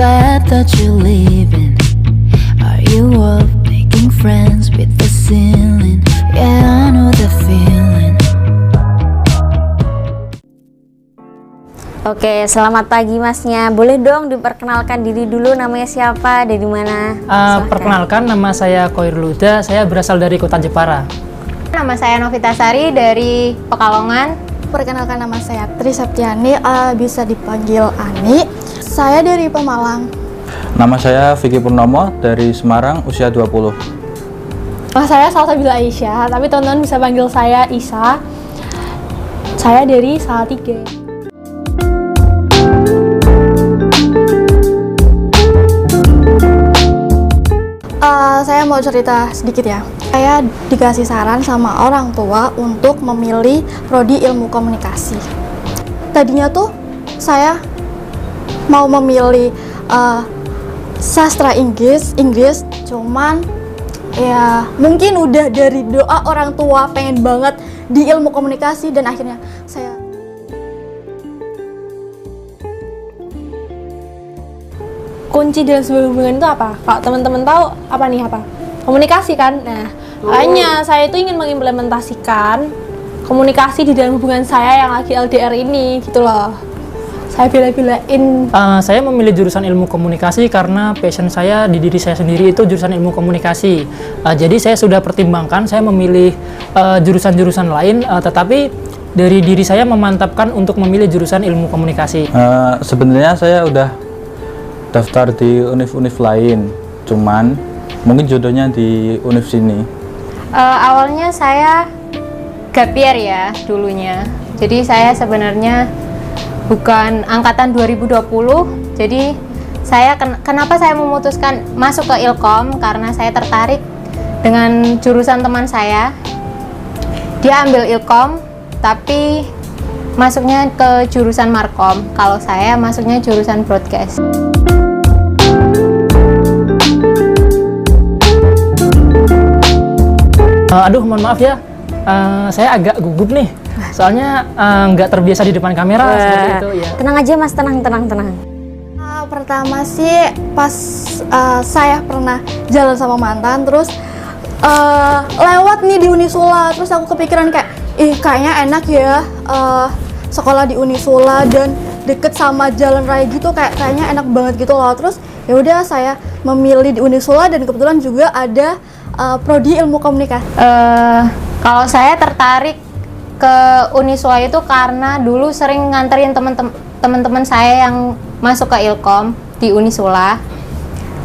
sad that you're leaving. Are you up making friends with the ceiling? Yeah, I know the feeling. Oke, selamat pagi Masnya. Boleh dong diperkenalkan diri dulu, namanya siapa, dari mana? Perkenalkan, nama saya Koirul Huda, saya berasal dari kota Jepara. Nama saya Novita Sari dari Pekalongan. Perkenalkan, nama saya Tri Septiani, bisa dipanggil Ani. Saya dari Pemalang. Nama saya Vicky Purnomo dari Semarang, usia 20. Nama saya Salsabila Aisyah, tapi teman-teman bisa panggil saya Isa. Saya dari Salatiga. Saya mau cerita sedikit ya. Saya dikasih saran sama orang tua untuk memilih prodi ilmu komunikasi. Tadinya tuh saya mau memilih sastra Inggris, cuman ya mungkin udah dari doa orang tua pengen banget di ilmu komunikasi dan akhirnya saya Kunci dalam sebuah hubungan itu apa? Kalau teman-teman tahu apa nih, apa? Komunikasi kan? Nah, makanya saya itu ingin mengimplementasikan komunikasi di dalam hubungan saya yang lagi LDR ini gitu loh. Saya bela-belain. Saya memilih jurusan ilmu komunikasi karena passion saya di diri saya sendiri itu jurusan ilmu komunikasi. Jadi saya sudah pertimbangkan, saya memilih jurusan-jurusan lain, tetapi dari diri saya memantapkan untuk memilih jurusan ilmu komunikasi. Sebenarnya saya udah daftar di univ-univ lain, cuman mungkin jodohnya di univ sini. Awalnya saya gap year ya dulunya. Jadi saya sebenarnya bukan angkatan 2020. Jadi saya kenapa saya memutuskan masuk ke Ilkom, karena saya tertarik dengan jurusan teman saya. Dia ambil Ilkom tapi masuknya ke jurusan Markom. Kalau saya masuknya jurusan broadcast. Aduh, mohon maaf ya, saya agak gugup nih, soalnya nggak terbiasa di depan kamera seperti itu ya. Tenang aja Mas, tenang. pertama sih pas saya pernah jalan sama mantan, terus lewat nih di Unisula, terus aku kepikiran kayak, kayaknya enak ya sekolah di Unisula dan deket sama jalan raya gitu, kayaknya enak banget gitu loh. Terus ya udah saya memilih di Unisula dan kebetulan juga ada prodi ilmu komunikasi. Kalau saya tertarik ke Unisula itu karena dulu sering nganterin teman-teman saya yang masuk ke Ilkom di Unisula.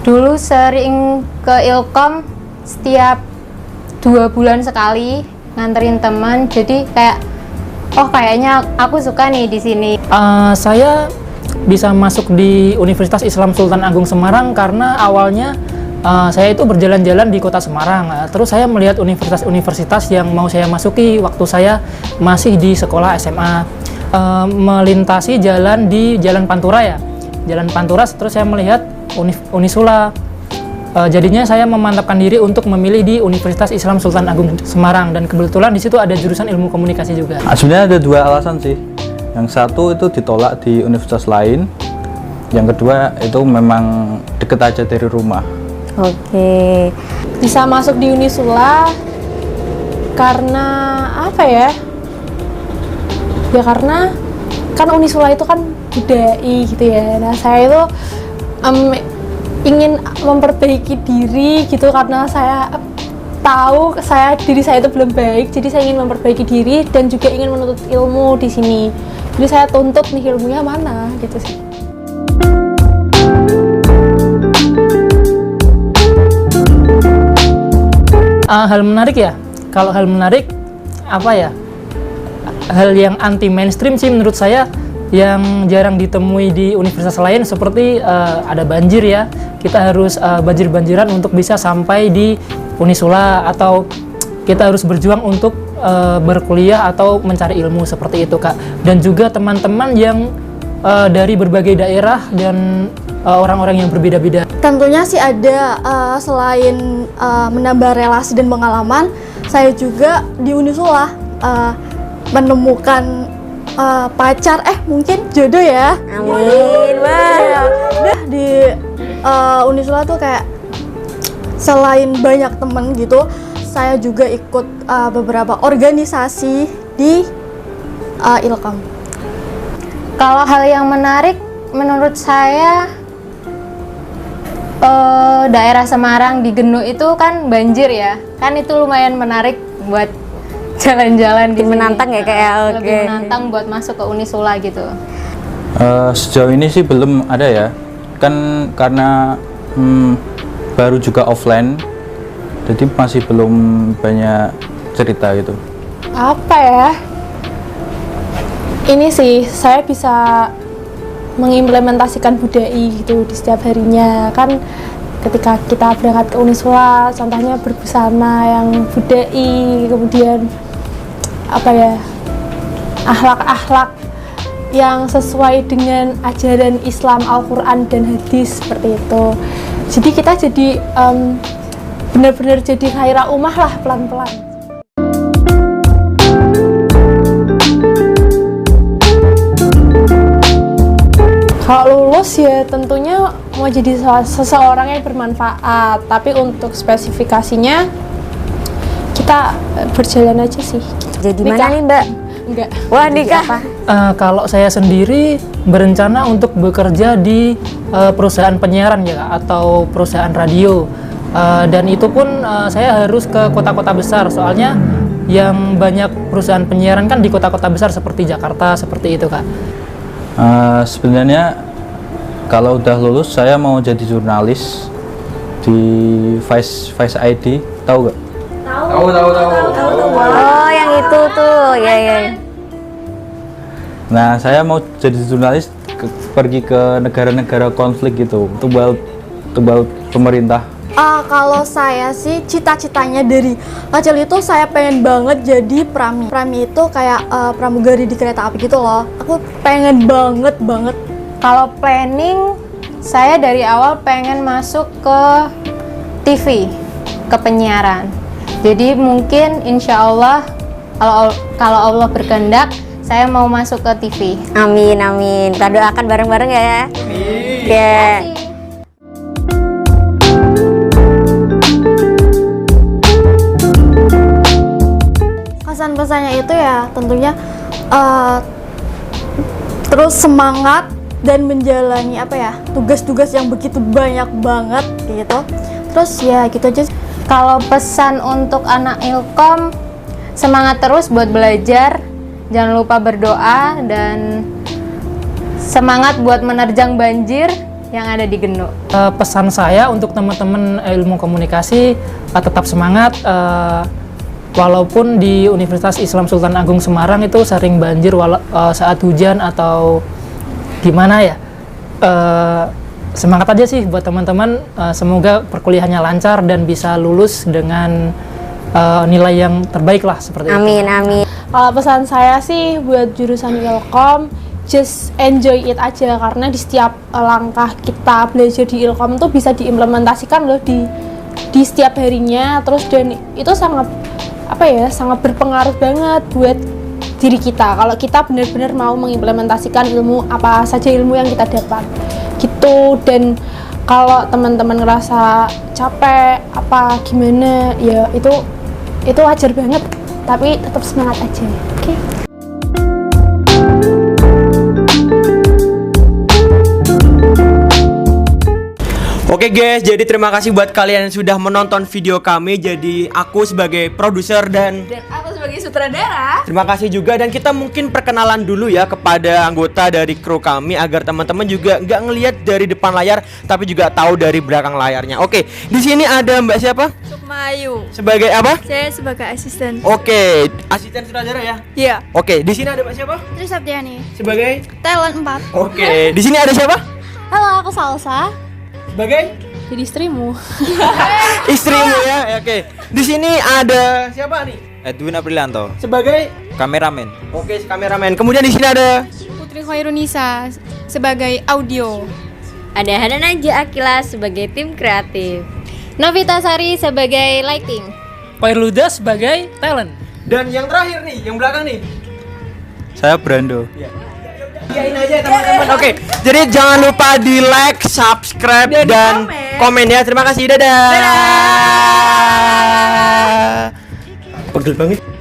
Dulu sering ke Ilkom setiap 2 bulan sekali nganterin teman, jadi kayak kayaknya aku suka nih di sini. Saya bisa masuk di Universitas Islam Sultan Agung Semarang karena awalnya saya itu berjalan-jalan di kota Semarang, terus saya melihat universitas-universitas yang mau saya masuki waktu saya masih di sekolah SMA, melintasi jalan di Jalan Pantura ya, Jalan Pantura, terus saya melihat Unisula. Jadinya saya memantapkan diri untuk memilih di Universitas Islam Sultan Agung Semarang, dan kebetulan di situ ada jurusan ilmu komunikasi juga. Sebenarnya ada 2 alasan sih. Yang satu itu ditolak di universitas lain, yang kedua itu memang deket aja dari rumah. Oke. Bisa masuk di Unisula karena apa ya? Ya karena kan Unisula itu kan budai gitu ya. Nah, saya itu ingin memperbaiki diri gitu, karena saya tahu diri saya itu belum baik, jadi saya ingin memperbaiki diri dan juga ingin menuntut ilmu di sini. Jadi saya tuntut nih ilmunya mana gitu sih. Hal menarik ya, kalau hal menarik apa ya, hal yang anti mainstream sih menurut saya, yang jarang ditemui di universitas lain, seperti ada banjir ya, kita harus banjir-banjiran untuk bisa sampai di Unisula, atau kita harus berjuang untuk berkuliah atau mencari ilmu, seperti itu Kak. Dan juga teman-teman yang dari berbagai daerah dan orang-orang yang berbeda-beda. Tentunya sih ada, selain menambah relasi dan pengalaman, saya juga di Unisula menemukan pacar, mungkin jodoh ya. Amin. Wah. Nah, di Unisula tuh kayak selain banyak temen gitu, saya juga ikut beberapa organisasi di Ilkom. Kalau hal yang menarik menurut saya, daerah Semarang di Genu itu kan banjir ya, kan itu lumayan menarik buat jalan-jalan di sini. Menantang ya kayak oke. Lebih menantang buat masuk ke Unisula gitu. Sejauh ini sih belum ada ya, kan karena baru juga offline, jadi masih belum banyak cerita gitu. Apa ya? Ini sih saya bisa mengimplementasikan budai gitu di setiap harinya. Kan ketika kita berangkat ke Unisula, contohnya berbusana yang budai, kemudian apa ya, akhlak-akhlak yang sesuai dengan ajaran Islam, Al-Quran dan hadis seperti itu. Jadi kita jadi benar-benar jadi khairah ummah lah pelan-pelan. Kalau lulus ya tentunya mau jadi seseorang yang bermanfaat, tapi untuk spesifikasinya kita berjalan aja sih. Jadi Nikah. mana nih Mbak? Enggak. Wah nikah. Kalau saya sendiri berencana untuk bekerja di perusahaan penyiaran ya Kak, atau perusahaan radio. Dan itu pun saya harus ke kota-kota besar, soalnya yang banyak perusahaan penyiaran kan di kota-kota besar seperti Jakarta, seperti itu Kak. Sebenarnya kalau udah lulus saya mau jadi jurnalis di Vice ID, tahu gak? Tahu. Oh yang itu tuh, ya. Nah, saya mau jadi jurnalis pergi ke negara-negara konflik gitu, tebal pemerintah. Kalau saya sih cita-citanya dari kecil itu saya pengen banget jadi prami. Prami itu kayak pramugari di kereta api gitu loh. Aku pengen banget. Kalau planning, saya dari awal pengen masuk ke TV, ke penyiaran. Jadi mungkin insya Allah kalau Allah berkehendak, saya mau masuk ke TV. Amin. Kita doakan bareng-bareng ya. Amin. Oke. Pesan-pesannya itu ya tentunya terus semangat dan menjalani tugas-tugas yang begitu banyak banget gitu. Terus ya gitu aja. Kalau pesan untuk anak Ilkom, semangat terus buat belajar, jangan lupa berdoa, dan semangat buat menerjang banjir yang ada di Genu. Pesan saya untuk teman-teman ilmu komunikasi, tetap semangat. Walaupun di Universitas Islam Sultan Agung Semarang itu sering banjir saat hujan atau gimana ya, semangat aja sih buat teman-teman. Semoga perkuliahannya lancar dan bisa lulus dengan nilai yang terbaik lah seperti itu. Amin. Kalau pesan saya sih buat jurusan Ilkom, just enjoy it aja, karena di setiap langkah kita belajar di Ilkom tuh bisa diimplementasikan loh di setiap harinya. Terus dan itu sangat berpengaruh banget buat diri kita kalau kita benar-benar mau mengimplementasikan ilmu apa saja ilmu yang kita dapat gitu. Dan kalau teman-teman ngerasa capek apa gimana ya itu wajar banget, tapi tetap semangat aja. Oke. Oke guys, jadi terima kasih buat kalian yang sudah menonton video kami. Jadi aku sebagai produser dan aku sebagai sutradara. terima kasih juga, dan kita mungkin perkenalan dulu ya kepada anggota dari kru kami agar teman-teman juga nggak ngelihat dari depan layar tapi juga tahu dari belakang layarnya. Oke, di sini ada Mbak siapa? Sukmayu. Sebagai apa? Saya sebagai asisten. Oke, asisten sutradara ya? Iya. Oke, di sini ada Mbak siapa? Trisaptiani, Sebagai talent 4. Oke, di sini ada siapa? Halo, aku Salsa. Sebagai Jadi istrimu. istrimu ya. Oke. Di sini ada siapa nih? Edwin Aprilianto, Sebagai kameramen. Oke, kameramen. Kemudian di sini ada Putri Khairunisa sebagai audio. Ada Hana Najwa Akila sebagai tim kreatif. Novita Sari sebagai lighting. Luda sebagai talent. dan yang terakhir nih, yang belakang nih. Saya Brando. Iyain aja teman-teman. Oke, jadi jangan lupa di like, subscribe, dan komen ya. Terima kasih. Dadah. Pegel banget.